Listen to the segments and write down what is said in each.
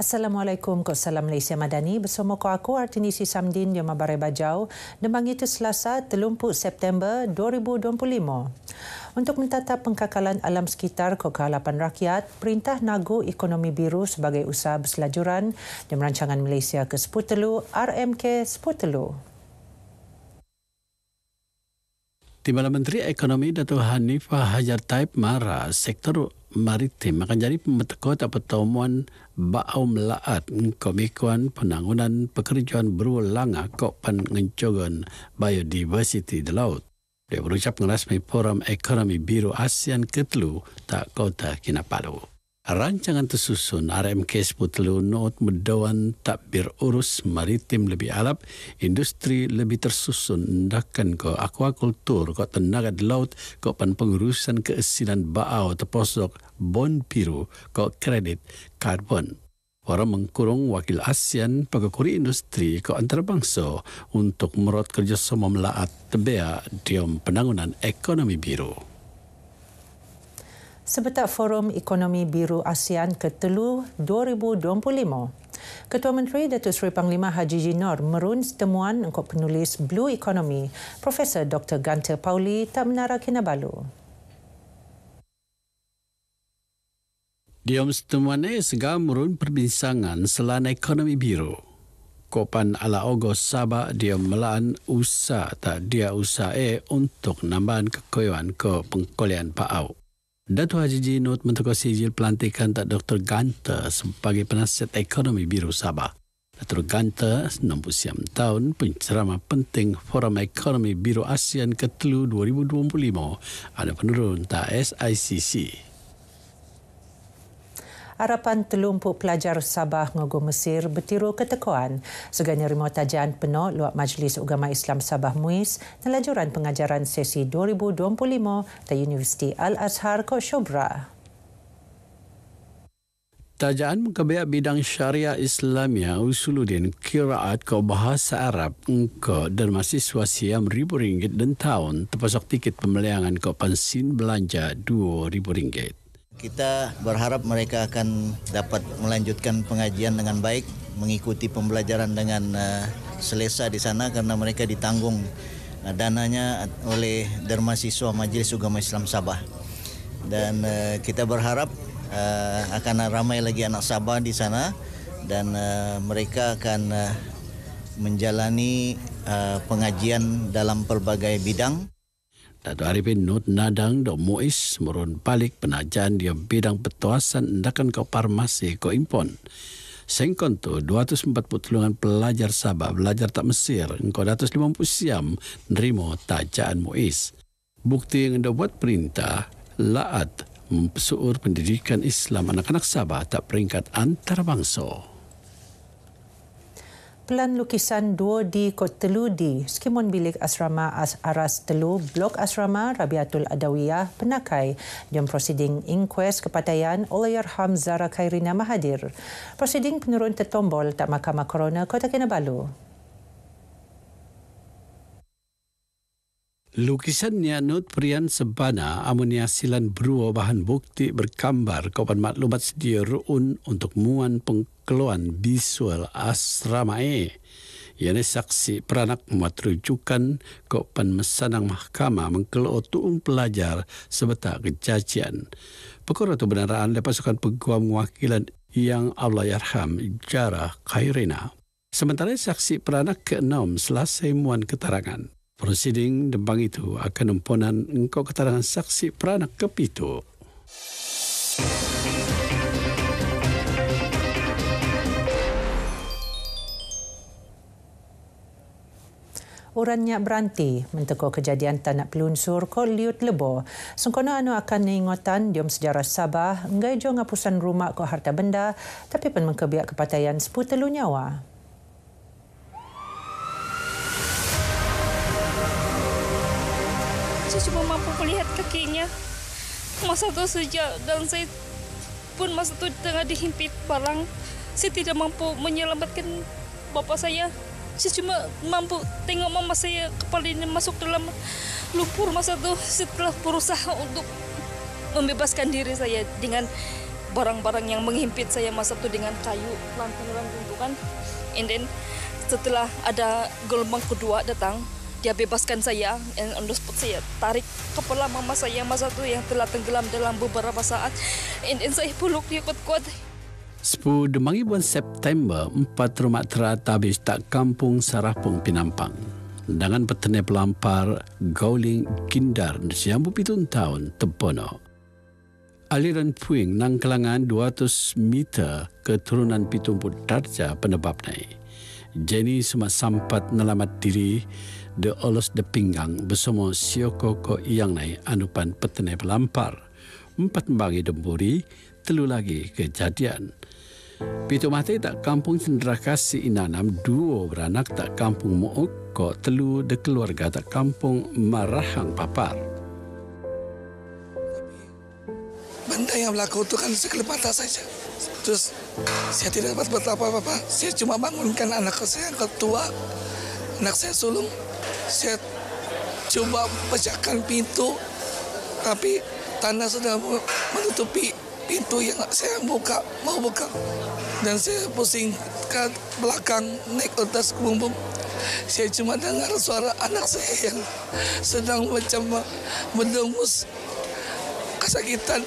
Assalamualaikum, Salam Malaysia Madani. Bersama aku Artinisi Samdin di Mabarai Bajau. Dembang itu Selasa, 30 September 2025. Untuk mentatap pengkakalan alam sekitar kekalapan rakyat, Perintah Nagu Ekonomi Biru sebagai usaha berselajuran dan Rancangan Malaysia ke-10 RMK-10. Timbalan Menteri Ekonomi Datuk Hanifah Hajar Taib mara sektor maritim akan jadi pembetekot pertemuan Ba'au Melaat Komikuan Penangunan Pekerjaan Berulang Kopan Ngencogan Biodiversity di Laut. Dia berucap ngerasmi Forum Ekonomi Biru ASEAN ke-10 tak Kota Kinabalu. Rancangan tersusun RMK-10 not mendawan takbir urus maritim lebih alap, industri lebih tersusun, ndakan ke aquakultur, ke tenaga di laut, ke pengurusan keasinan ba'au terposok bon biru, ke kredit karbon. Orang mengkurung wakil ASEAN pegakuri industri ke antarabangsa untuk merot kerjasama melaat tebea diam penangunan ekonomi biru. Sebetak Forum Ekonomi Biru ASEAN ke-10 2025. Ketua Menteri Datuk Seri Panglima Haji Jinor merun temuan untuk penulis Blue Economy, Profesor Dr. Gunter Pauli tak Menara Kinabalu. Diam temuan segala merun perbincangan selain ekonomi biru. Kopan ala Ogos Sabah dia melaan usaha tak dia usaha untuk nambahan kekoyuan ke pengkolean Pa'au. Datuk Haji Jinor mentukar sijil pelantikan tak Dr. Gunter sebagai penasihat ekonomi biru Sabah. Dr. Gunter, 60 tahun, penceramah penting Forum Ekonomi Biru ASEAN ke-10 2025 ada penurun tak SICC. Harapan telumpuk pelajar Sabah ngogo Mesir bertiru ketekoan seganya remote tajaan penuh luar Majlis Ugama Islam Sabah MUIS nelajuran pengajaran sesi 2025 di Universiti Al-Azhar Kota Shobra. Tajaan mengkebiak bidang syariah Islamia Usuluddin Qiraat ke bahasa Arab ke dan mahasiswa siam RM1,000 dan tahun terpasok tiket pembeliangan ke pensin belanja RM2,000. Kita berharap mereka akan dapat melanjutkan pengajian dengan baik, mengikuti pembelajaran dengan selesa di sana karena mereka ditanggung dananya oleh Dermasiswa Majlis Ugama Islam Sabah. Dan kita berharap akan ramai lagi anak Sabah di sana dan mereka akan menjalani pengajian dalam pelbagai bidang. Datuk Arifin Nur Nadang Dok Muiz merun balik penajan dia bidang petuasan ndakan ke farmasi ke impon. Sengkon tu 240 tulungan pelajar Sabah belajar tak Mesir engkau 250 siam nerima tajaan Muiz. Bukti yang anda buat perintah laat mempesuur pendidikan Islam anak-anak Sabah tak peringkat antarabangsa. Pelan lukisan 2D Kota Telu di Skimon Bilik Asrama Aras Telu Blok Asrama Rabiatul Adawiyah Penakai dan prosiding inquest kepataian Allahyarham Zara Khairina Mahathir. Prosiding penurun tertombol tak Mahkamah Korona Kota Kinabalu. Lukisannya Not Prian Sebana amunia silan berua bahan bukti bergambar kaupan maklumat sedia ru'un untuk muan pengkeluan visual asrama Yang saksi peranak muat rujukan kaupan mesanang mahkamah mengkeluh tuung pelajar sebetak kejajian. Perkara itu benaraan oleh pasukan peguam wakilan yang Allahyarham Zara Khairina. Sementara saksi peranak ke-6 selesai muan keterangan. Prosiding dembang itu akan memponan engkau keterangan saksi peranak ke-7. Urannya beranti mentegur kejadian tanak pelunsur ko liut lebo. Sengkono anu akan ingatan diom sejarah Sabah ngai jo ngapusan rumah ko harta benda tapi pun mengkebiak kepataian 10 nyawa. Saya cuma mampu melihat kakinya. Masa itu sejak dan saya pun masa itu tengah dihimpit palang. Saya tidak mampu menyelamatkan bapa saya. Saya cuma mampu tengok mama saya kepalanya masuk dalam lumpur masa itu setelah berusaha untuk membebaskan diri saya dengan barang-barang yang menghimpit saya masa itu dengan kayu lantung-lantung itu kan. And then setelah ada gelombang kedua datang, dia bebaskan saya, and on the spot saya tarik kepala mama saya masa itu yang telah tenggelam dalam beberapa saat, and then saya peluk dia kuat-kuat. 10 Demangi bulan September, 4 rumah terata habis tak kampung Sarapung Pinampang. Dengan petani pelampar Gauling Gindar siambu 7 tahun Tepono. Aliran puing nang kelangan 200 meter keturunan Pitumput Darja penebabnya. Jenny semua sampat nelamat diri de olos de pinggang bersama sioko ko iyang nai anupan petani pelampar. 4 bagi demburi, 3 lagi kejadian. Pitu mati tak kampung Cendrakasih Inanam, 2 beranak tak kampung Mook, ko 3 de keluarga tak kampung Marahang Papar. Benda yang berlaku itu kan sekelip mata saja. Terus saya tidak dapat buat apa-apa. Saya cuma bangunkan anak saya yang ketua, anak saya sulung. Saya coba pecahkan pintu, tapi tanah sudah menutupi pintu yang saya mau buka. Dan saya pusing ke belakang, naik ke atas bumbung. Saya cuma dengar suara anak saya yang sedang macam mendengus kesakitan.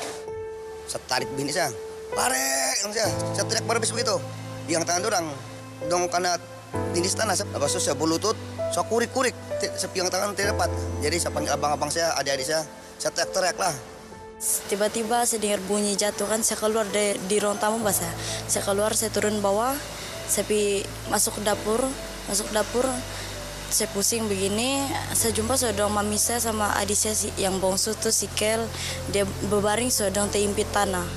Saya tarik bini saya, parek, saya teriak berbis begitu. Yang tangan orang, dong karena bini tanah, lepas itu saya berlutut, saya kurik-kurik, yang tangan tidak dapat. Jadi saya panggil abang-abang saya, adik-adik saya teriak-teriak lah. Tiba-tiba saya dengar bunyi jatuh kan, saya keluar di ruang tamu basah. Saya keluar, saya turun bawah, saya masuk dapur, saya pusing begini, saya jumpa saudara mami saya sama adik saya yang bongsu tuh si Kel, dia berbaring sedang terimpit tanah.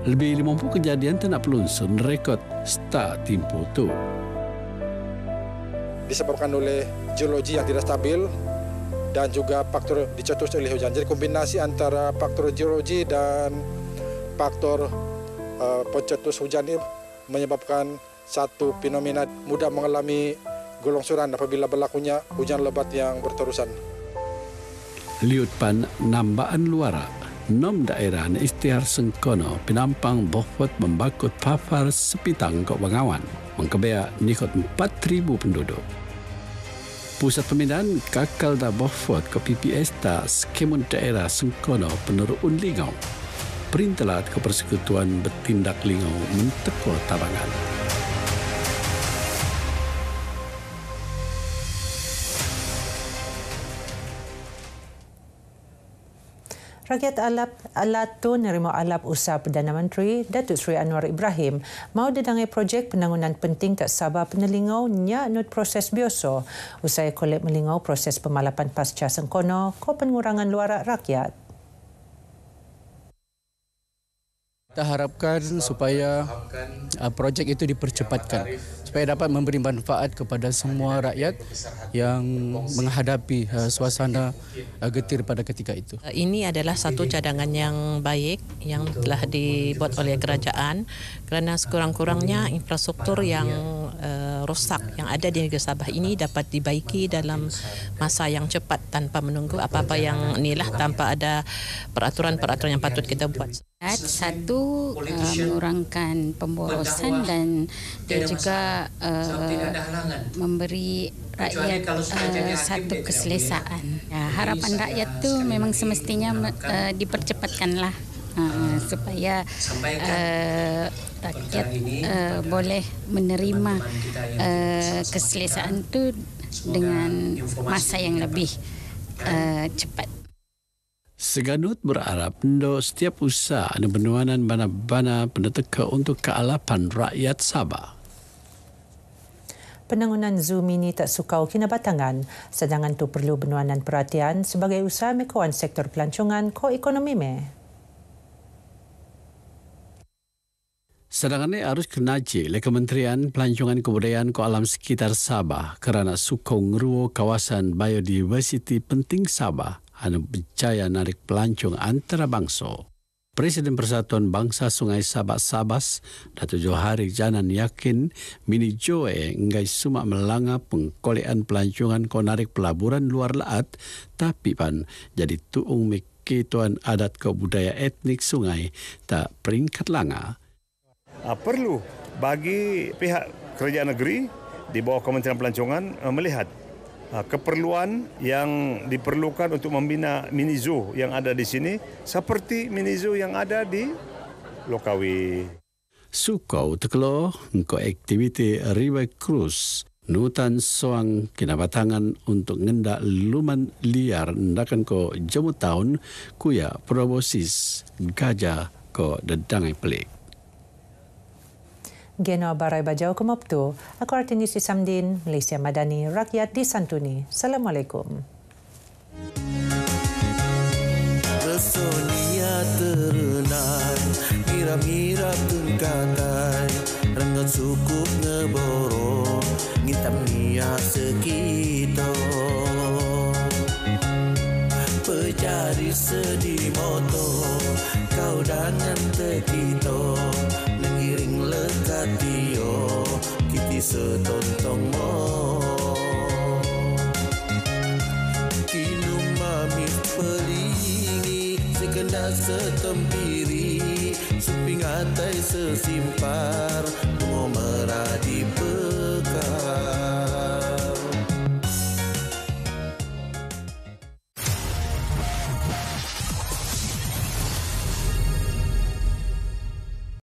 Lebih 50 kejadian tenak pelunsun rekod sta timpu tu. Disebabkan oleh geologi yang tidak stabil dan juga faktor dicetus oleh hujan. Jadi kombinasi antara faktor geologi dan faktor pencetus hujan ini menyebabkan satu fenomena mudah mengalami gelongsoran apabila berlakunya hujan lebat yang berterusan. Liut pan nambaan luara, nom daerah istiar Sengkono, Pinampang Bohfot membakut Pafar Sepitang Kok Bangawan, mengkebea nikot 4,000 penduduk. Pusat pemindahan kakal da Bohfot ke PPS da Skemun daerah Sengkono penerun Lingau. Perintelat ke Persekutuan Bertindak Lingau menteko Tabangan. Rakyat Alatu nerima alap usaha Perdana Menteri Datuk Seri Anwar Ibrahim mau didangai projek penangunan penting tak Sabah Penelingau nya nut proses biasa usai kolek melingau proses pemalapan pasca Sengkono ko pengurangan luarak rakyat. Kita harapkan supaya projek itu dipercepatkan supaya dapat memberi manfaat kepada semua rakyat yang menghadapi suasana getir pada ketika itu. Ini adalah satu cadangan yang baik yang telah dibuat oleh kerajaan kerana sekurang-kurangnya infrastruktur yang rosak yang ada di negeri Sabah ini dapat dibaiki dalam masa yang cepat tanpa menunggu apa-apa yang inilah tanpa ada peraturan-peraturan yang patut kita buat. Satu, mengurangkan pemborosan dan dia juga memberi rakyat satu keselesaan. Ya, harapan rakyat tu memang semestinya dipercepatkanlah supaya rakyat boleh menerima keselesaan tu dengan masa yang lebih cepat. Seganut berharap ndo setiap usaha dan penuanan bana-bana peneteka untuk kealapan rakyat Sabah. Penangunan Zoom ini tak sukau kinabatangan, sedangkan tu perlu benuanan perhatian sebagai usaha mekawan sektor pelancongan ko ekonomi me. Sedangkan harus kenaji oleh Kementerian Pelancongan Kebudayaan ko alam sekitar Sabah kerana sukau ngeruo kawasan biodiversity penting Sabah anu berjaya narik pelancong antara bangsa. Presiden Persatuan Bangsa Sungai Sabak Sabas, Datuk Johari Janan yakin mini Joe ngai sumak melanga pengkolean pelancongan ko narik pelaburan luar laat tapi pan jadi tuung Persekutuan Adat ke Budaya Etnik Sungai tak peringkat langa. Perlu bagi pihak kerajaan negeri di bawah Kementerian Pelancongan melihat keperluan yang diperlukan untuk membina mini zoo yang ada di sini seperti mini zoo yang ada di Lokawi. Sukau tekelo ko aktiviti River Cruise nutan soang kinabatangan untuk ngendak luman liar ndakan ko jamu tahun kuya probosis gajah ko dedangai pelik. Geno Barai Bajau Kumoptu, aku Artinisi Samdin, Malaysia Madani, rakyat disantuni. Assalamualaikum. Resonia terenang, mirap-mirap tengkatai, rengat sukup ngeboro, ngitam niat sekito. Pecari sedih moto, kau dengan tekito, lengiring lekatio, kiti setontong mo. Kinu mami pelingi, sekendak setempiri, suping atai sesimpar, mau merah di bekal.